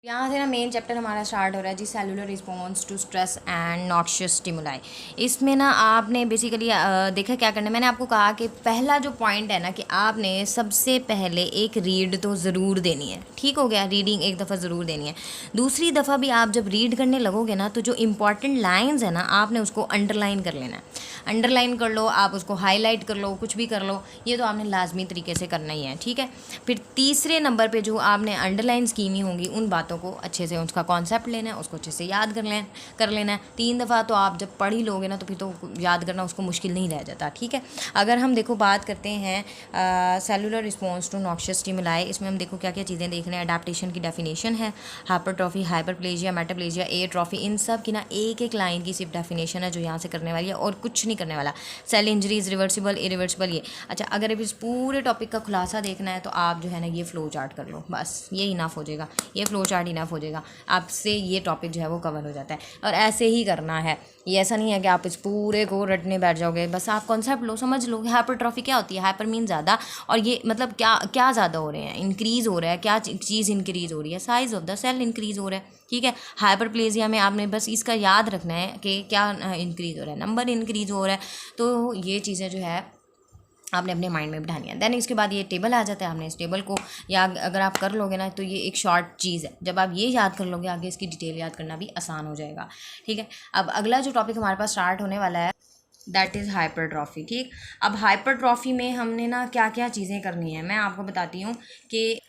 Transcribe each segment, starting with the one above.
यहाँ से ना मेन चैप्टर हमारा स्टार्ट हो रहा है जी, cellular response to stress and noxious stimuli. इसमें ना आपने बेसिकली देखा क्या करना है। मैंने आपको कहा कि पहला जो पॉइंट है ना कि आपने सबसे पहले एक रीड तो ज़रूर देनी है। ठीक हो गया, रीडिंग एक दफ़ा ज़रूर देनी है। दूसरी दफ़ा भी आप जब रीड करने लगोगे ना तो जो इंपॉर्टेंट लाइन्स है ना आपने उसको अंडरलाइन कर लेना है। अंडरलाइन कर लो, आप उसको हाईलाइट कर लो, कुछ भी कर लो, ये तो आपने लाजमी तरीके से करना ही है। ठीक है, फिर तीसरे नंबर पे जो आपने अंडरलाइन कीनी होंगी उन बातों को अच्छे से, उसका कॉन्सेप्ट लेना है, उसको अच्छे से याद कर लेना है। 3 दफ़ा तो आप जब पढ़ ही लोगे ना तो फिर तो याद करना उसको मुश्किल नहीं रह जाता। ठीक है, अगर हम देखो बात करते हैं cellular response to noxious stimuli, इसमें हम देखो क्या क्या चीज़ें देख रहे हैं। अडेप्टेशन की डेफिनेशन है, हाइपरट्रॉफी, हाइपरप्लेजिया, मेटाप्लेजिया, एट्रॉफी, इन सब की ना एक एक लाइन की सिर्फ डेफिनेशन है जो यहाँ से करने वाली है और कुछ नहीं करने वाला। सेल इंजरीज, रिवर्सिबल, इरिवर्सिबल, ये अच्छा। अगर अब इस पूरे टॉपिक का खुलासा देखना है तो आप जो है ना ये फ़्लो चार्ट कर लो, बस ये इनफ हो जाएगा, ये फ़्लो चार्ट इनफ हो जाएगा, आपसे ये टॉपिक जो है वो कवर हो जाता है। और ऐसे ही करना है, ये ऐसा नहीं है कि आप इस पूरे को रटने बैठ जाओगे। बस आप कॉन्सेप्ट लो, समझ लो कि हाइपरट्रॉफी क्या होती है। हाइपर मीन ज़्यादा, और ये मतलब क्या क्या ज़्यादा हो रहे हैं, इंक्रीज़ हो रहा है, क्या चीज़ इंक्रीज़ हो रही है, size of the cell increase हो रहा है। ठीक है, हाइपरप्लेजिया में आपने बस इसका याद रखना है कि क्या इंक्रीज़ हो रहा है, नंबर इंक्रीज़ हो रहा है। तो ये चीज़ें जो है आपने अपने माइंड में बिठानी है। देन इसके बाद ये टेबल आ जाता है, आपने इस टेबल को या अगर आप कर लोगे ना तो ये एक शॉर्ट चीज़ है, जब आप ये याद कर लोगे आगे इसकी डिटेल याद करना भी आसान हो जाएगा। ठीक है, अब अगला जो टॉपिक हमारे पास स्टार्ट होने वाला है दैट इज़ हाइपरट्रॉफी। ठीक, अब हाइपरट्रॉफी में हमने ना क्या क्या चीज़ें करनी है मैं आपको बताती हूँ कि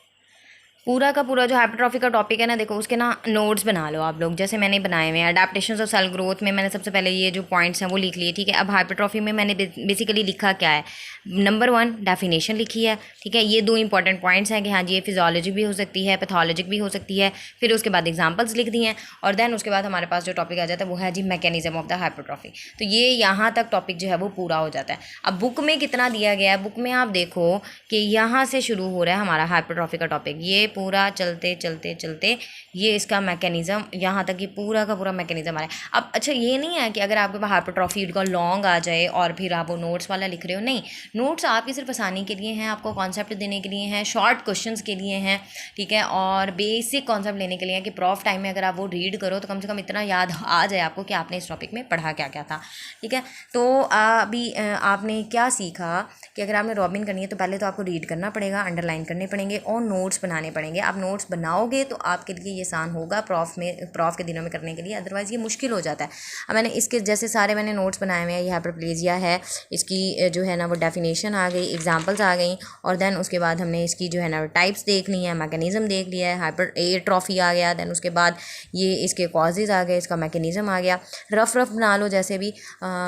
पूरा का पूरा जो हाइपरट्रॉफी का टॉपिक है ना, देखो उसके ना नोट्स बना लो आप लोग, जैसे मैंने बनाए हुए हैं। अडेप्टेशंस ऑफ सेल ग्रोथ में मैंने सबसे पहले ये जो पॉइंट्स हैं वो लिख लिए। ठीक है, अब हाइपरट्रॉफी में मैंने बेसिकली लिखा क्या है, नंबर 1 डेफिनेशन लिखी है। ठीक है, ये 2 इंपॉर्टेंट पॉइंट्स हैं कि हाँ जी ये फिजियोलॉजी भी हो सकती है, पैथोलॉजिक भी हो सकती है। फिर उसके बाद एग्जाम्पल्स लिख दिए हैं और देन उसके बाद हमारे पास जो टॉपिक आ जाता है वो है जी मैकेनिज्म ऑफ द हाइपरट्रॉफी। तो ये यहाँ तक टॉपिक जो है वो पूरा हो जाता है। अब बुक में कितना दिया गया है, बुक में आप देखो कि यहाँ से शुरू हो रहा है हमारा हाइपरट्रॉफी का टॉपिक, ये पूरा चलते चलते चलते ये इसका मैकेनिज्म यहाँ तक, ये पूरा का पूरा मैकेनिज्म आ रहा है। अब अच्छा ये नहीं है कि अगर आपके पास हाइपरट्रॉफी का लॉन्ग आ जाए और फिर आप वो नोट्स वाला लिख रहे हो, नहीं, नोट्स आपकी सिर्फ आसानी के लिए हैं, आपको कॉन्सेप्ट देने के लिए हैं, शॉर्ट क्वेश्चंस के लिए हैं। ठीक है, और बेसिक कॉन्सेप्ट लेने के लिए है कि प्रॉफ टाइम में अगर आप वो रीड करो तो कम से कम इतना याद आ जाए आपको कि आपने इस टॉपिक में पढ़ा क्या क्या था। ठीक है, तो अभी आपने क्या सीखा कि अगर आपने रॉबिन करनी है तो पहले तो आपको रीड करना पड़ेगा, अंडरलाइन करने पड़ेंगे और नोट्स बनाने पड़ेंगे। आप नोट्स बनाओगे तो आपके लिए ये आसान होगा प्रॉफ के दिनों में करने के लिए, अदरवाइज़ ये मुश्किल हो जाता है। अब मैंने इसके जैसे सारे मैंने नोट्स बनाए हुए हैं। ये हाइपरप्लेजिया है, इसकी जो है ना वो डेफिनेशन आ गई, एग्जांपल्स आ गई, और देन उसके बाद हमने इसकी जो है ना टाइप्स देख ली है, मैकेनिज्म देख लिया है, हाइपर एट्रॉफी आ गया, देन उसके बाद ये इसके कॉजेज़ आ गए, इसका मैकेनिज्म आ गया। रफ बना लो, जैसे भी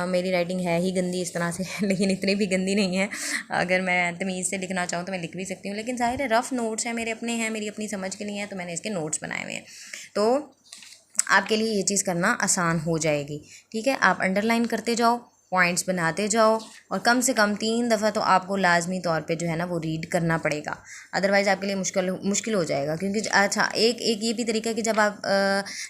मेरी राइटिंग है ही गंदी इस तरह से लेकिन इतनी भी गंदी नहीं है, अगर मैं तमीज़ से लिखना चाहूँ तो मैं लिख भी सकती हूँ, लेकिन ज़ाहिर है रफ़ नोट्स हैं, मेरे अपने हैं, मेरी अपनी समझ के लिए हैं, तो मैंने इसके नोट्स बनाए हुए हैं। तो आपके लिए ये चीज़ करना आसान हो जाएगी। ठीक है, आप अंडरलाइन करते जाओ, पॉइंट्स बनाते जाओ, और कम से कम 3 दफ़ा तो आपको लाजमी तौर पे जो है ना वो रीड करना पड़ेगा, अदरवाइज़ आपके लिए मुश्किल हो जाएगा। क्योंकि अच्छा एक ये भी तरीका है कि जब आप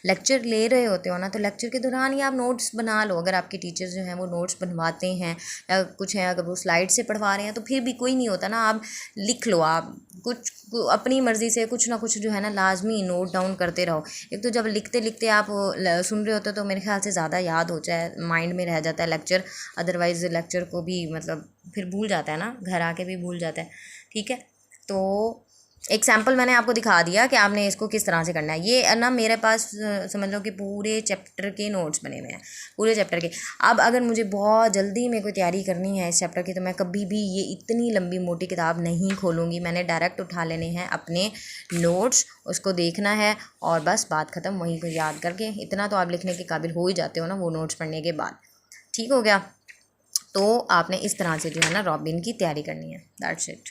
लेक्चर ले रहे होते हो ना तो लेक्चर के दौरान ही आप नोट्स बना लो। अगर आपके टीचर्स जो हैं वो नोट्स बनवाते हैं या कुछ हैं, अगर वो स्लाइड से पढ़वा रहे हैं तो फिर भी कोई नहीं होता ना, आप लिख लो, आप कुछ अपनी मर्ज़ी से कुछ ना कुछ जो है ना लाजमी नोट डाउन करते रहो। एक तो जब लिखते लिखते आप सुन रहे होते हो तो मेरे ख्याल से ज़्यादा याद हो जाए, माइंड में रह जाता है लेक्चर, अदरवाइज़ लेक्चर को भी मतलब फिर भूल जाता है ना, घर आके भी भूल जाता है। ठीक है, तो एक सैम्पल मैंने आपको दिखा दिया कि आपने इसको किस तरह से करना है। ये ना मेरे पास समझ लो कि पूरे चैप्टर के नोट्स बने हुए हैं, पूरे चैप्टर के। अब अगर मुझे बहुत जल्दी में कोई तैयारी करनी है इस चैप्टर की तो मैं कभी भी ये इतनी लंबी मोटी किताब नहीं खोलूँगी, मैंने डायरेक्ट उठा लेने हैं अपने नोट्स, उसको देखना है और बस बात ख़त्म, वहीं को याद करके इतना तो आप लिखने के काबिल हो ही जाते हो ना वो नोट्स पढ़ने के बाद। ठीक हो गया, तो आपने इस तरह से जो है ना रॉबिन की तैयारी करनी है। That's it.